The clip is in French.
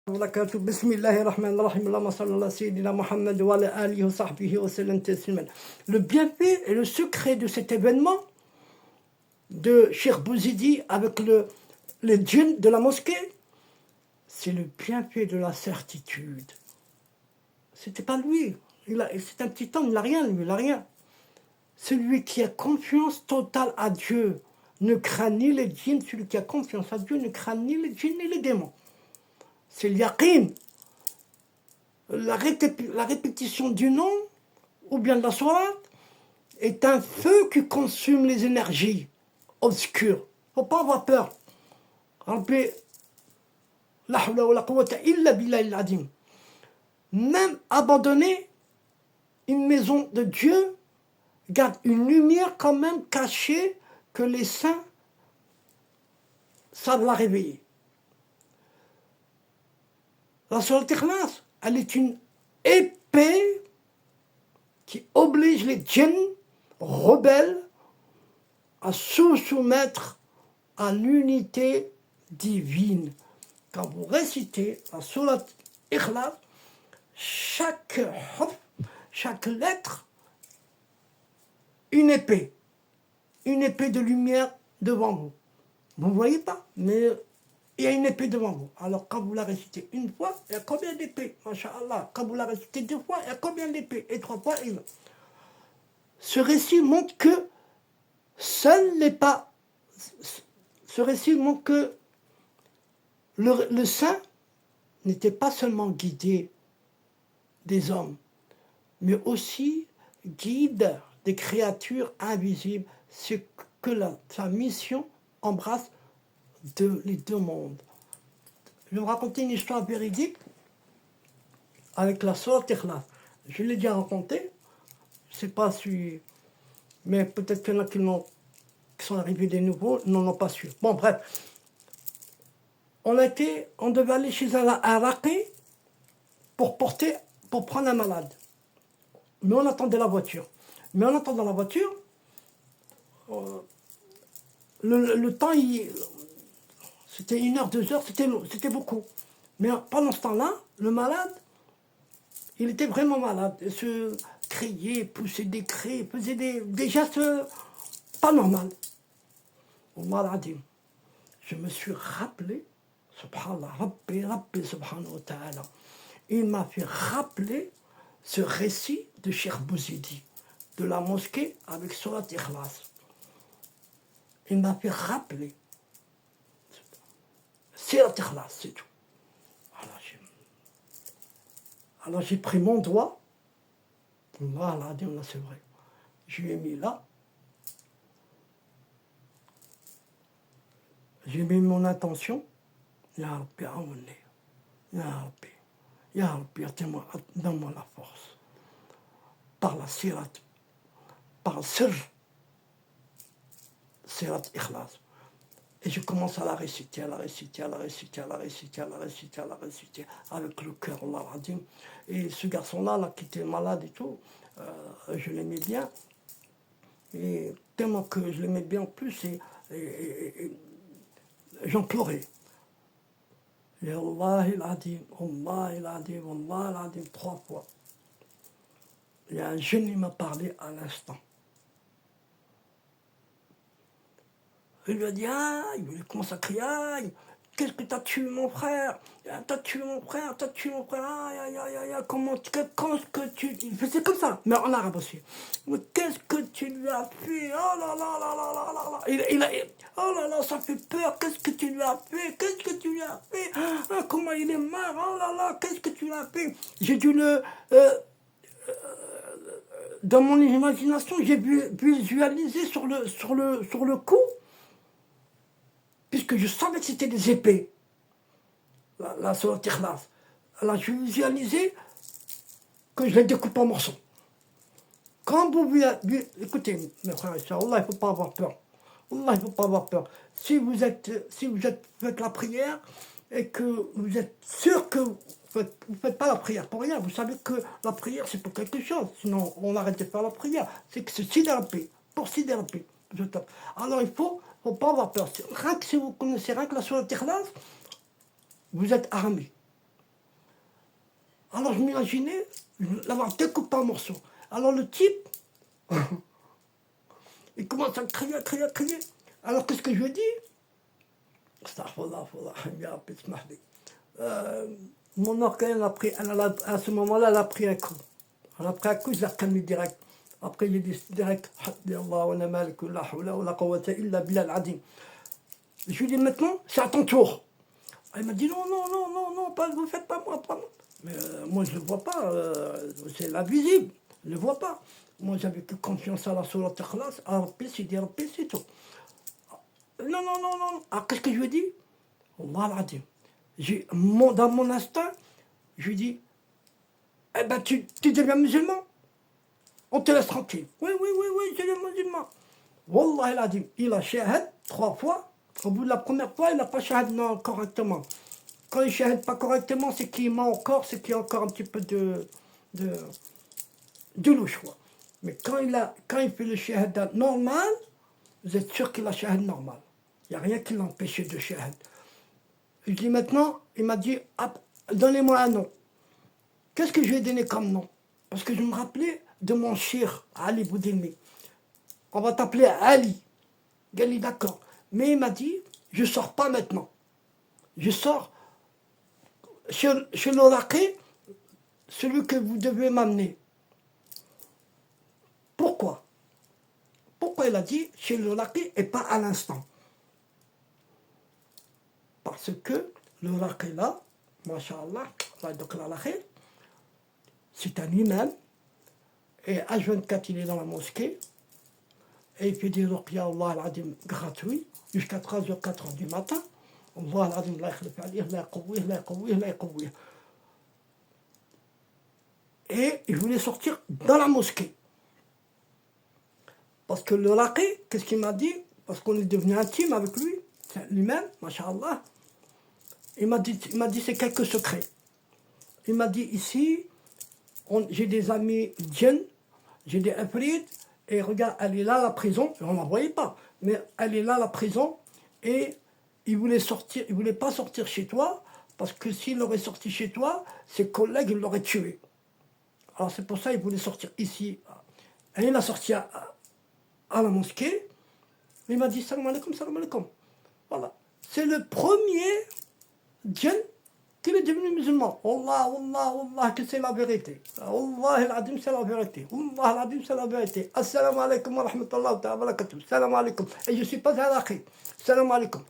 وبركاته بسم الله الرحمن الرحيم اللهم صل على سيدنا محمد وعلى آله وصحبه وسلم تسليما. Le bienfait et le secret de cet événement de Cheikh Bouzidi avec les djinns de la mosquée, c'est le bienfait de la certitude. C'était pas lui, c'est un petit homme, il n'a rien, lui, il n'a rien. Celui qui a confiance totale à Dieu ne craint ni les djinns, celui qui a confiance à Dieu ne craint ni les djinns ni les démons. C'est le yaqin. La répétition du nom, ou bien de la sourate, est un feu qui consume les énergies obscures. Il ne faut pas avoir peur. Rabbi, la hawla wa la quwwata illa billahi al-azim. Même abandonner une maison de Dieu garde une lumière quand même cachée que les saints savent la réveiller. La sourate Ikhlas, elle est une épée qui oblige les djinns rebelles à se soumettre à l'unité divine. Quand vous récitez la sourate Ikhlas, chaque lettre, une épée de lumière devant vous. Vous ne voyez pas, mais il y a une épée devant vous. Alors quand vous la récitez une fois, il y a combien d'épées? Masha'Allah. Quand vous la récitez deux fois, il y a combien d'épées? Et trois fois, il y a. Ce récit montre que le saint n'était pas seulement guidé des hommes, mais aussi guide des créatures invisibles. C'est que sa mission embrasse les deux mondes. Je vais vous raconter une histoire véridique avec la sourate Ikhlas. Je l'ai déjà raconté, je ne sais pas si, mais peut-être qu'il y en a qui sont arrivés des nouveaux, n'en ont pas su. Bon, bref. On devait aller chez un raqi pour prendre un malade. Mais on attendait la voiture. Mais en attendant la voiture, le temps, c'était 1 heure, 2 heures, c'était beaucoup. Mais pendant ce temps-là, le malade, il était vraiment malade. Il se criait, poussait des cris, faisait des gestes pas normaux. Wallah al-Adim. Je me suis rappelé, subhanallah, Rabbi, subhanahu wa ta'ala. Il m'a fait rappeler ce récit de Cheikh Bouzidi, de la mosquée avec sourate Ikhlas. Il m'a fait rappeler. C'est la Ikhlas, c'est tout. Alors j'ai pris mon doigt. Voilà, c'est vrai. Je lui ai mis là. J'ai mis mon intention. Ya Rabbi, aouni. Ya Rabbi. Ya Rabbi, donne-moi la force. Par la sirat. Par le sir. Sirat Ikhlas. Et je commence à la réciter, avec le cœur, Allah Adim. Et ce garçon-là, qui était malade et tout, je l'aimais bien. Et tellement que je l'aimais bien en plus, et j'en pleurais. Et Allah Adim, 3 fois. Il y a un jeune qui m'a parlé à l'instant. Il lui a dit, il commence à crier, qu'est-ce que t'as tué mon frère? T'as tué mon frère, comment, qu'est-ce que tu... Il faisait comme ça, mais en arabe aussi. Mais qu'est-ce que tu lui as fait? Oh là là là là là là là. Oh là là, ça fait peur, qu'est-ce que tu lui as fait? Qu'est-ce que tu lui as fait? Comment il est mort? Oh là là, qu'est-ce que tu lui as fait? J'ai dû dans mon imagination, j'ai visualisé sur le coup, puisque je savais que c'était des épées, la sourate Ikhlas. Alors je visualisais que je les découpe en morceaux. Quand vous écoutez, mes frères et sœurs, Allah, il ne faut pas avoir peur. Allah, il ne faut pas avoir peur. Si vous faites la prière et que vous êtes sûr que vous ne faites pas la prière pour rien, vous savez que la prière c'est pour quelque chose, sinon on arrête de faire la prière. C'est que c'est sidérapé, pour sidérapé. Alors il ne faut pas avoir peur. Rien que si vous connaissez rien que la sourate Ikhlas, vous êtes armé. Alors je m'imaginais l'avoir découpé en morceaux. Alors le type, il commence à crier, à crier, à crier. Alors qu'est-ce que je lui ai dit? Astaghfirullah, ya Rabbi, ismahli. Mon orgueil, à ce moment-là, elle a pris un coup. Elle a pris un coup, je l'ai calmé direct. Après, j'ai dit direct, Hasbi Allah wa ni'mal wakeel, la hawla wa la quwwata illa billah al-azim. Je lui ai dit maintenant, c'est à ton tour. Elle m'a dit non, non, non, non, non, pas, vous faites pas moi, pas moi. Mais moi, je ne le vois pas, c'est l'invisible, je ne le vois pas. Moi, j'avais que confiance à la sourate Ikhlas, à Rabbi, c'est tout. Non, non, non, non. Alors, qu'est-ce que je lui ai dit? Allah al-Azim. Dans mon instinct, je lui dis, eh ben, tu deviens musulman, on te laisse tranquille. Oui, oui, oui, oui, je deviens musulman. Wallah al-Azim, il a shahad 3 fois. Au bout de la première fois, il n'a pas shahad non, correctement. Quand il ne shahad pas correctement, c'est qu'il ment encore, c'est qu'il y a encore un petit peu de louche. Quoi. Mais quand il fait le shahad normal, vous êtes sûr qu'il a shahad normal. Il n'y a rien qui l'empêche de shahad. Je dis maintenant, il m'a dit, ah, donnez-moi un nom. Qu'est-ce que je lui ai donné comme nom? Parce que je me rappelais de mon cher Ali Boudelmi. On va t'appeler Ali. Gali, d'accord. Mais il m'a dit, je ne sors pas maintenant. Je sors chez l'oracle, celui que vous devez m'amener. Pourquoi? Pourquoi il a dit chez l'oracle et pas à l'instant? Parce que l'oracle là, masha'Allah, c'est un imam, et H24 il est dans la mosquée, et il fait des ruqya Allah al-Adim gratuits, jusqu'à 3h, 4h du matin. Allah al-Adim, la yakhlif alayh, la yaqawwih, la yaqawwih, la yaqawwih. Et il voulait sortir dans la mosquée. Parce que le raqi, qu'est-ce qu'il m'a dit? Parce qu'on est devenu intime avec lui, lui-même, masha'Allah. Il m'a dit c'est quelques secrets. Il m'a dit ici, j'ai des amis djinns, j'ai des ifrit, et regarde, elle est là, la prison, on ne la voyait pas, mais elle est là, la prison, et il voulait pas sortir chez toi, parce que s'il aurait sorti chez toi, ses collègues l'auraient tué. Alors c'est pour ça qu'il voulait sortir ici. Et il a sorti à la mosquée, il m'a dit salam alaikum, salam alaikum. Voilà. C'est le premier djinn qui est devenu musulman. Allah, Allah, Allah, que c'est la vérité. Allah al-Adim, c'est la vérité. Allah al-Adim, c'est la vérité. Assalamu alaikum wa rahmatullahi wa barakatuh. Salam alaikum. Et je ne suis pas un akhi. Salam alaikum.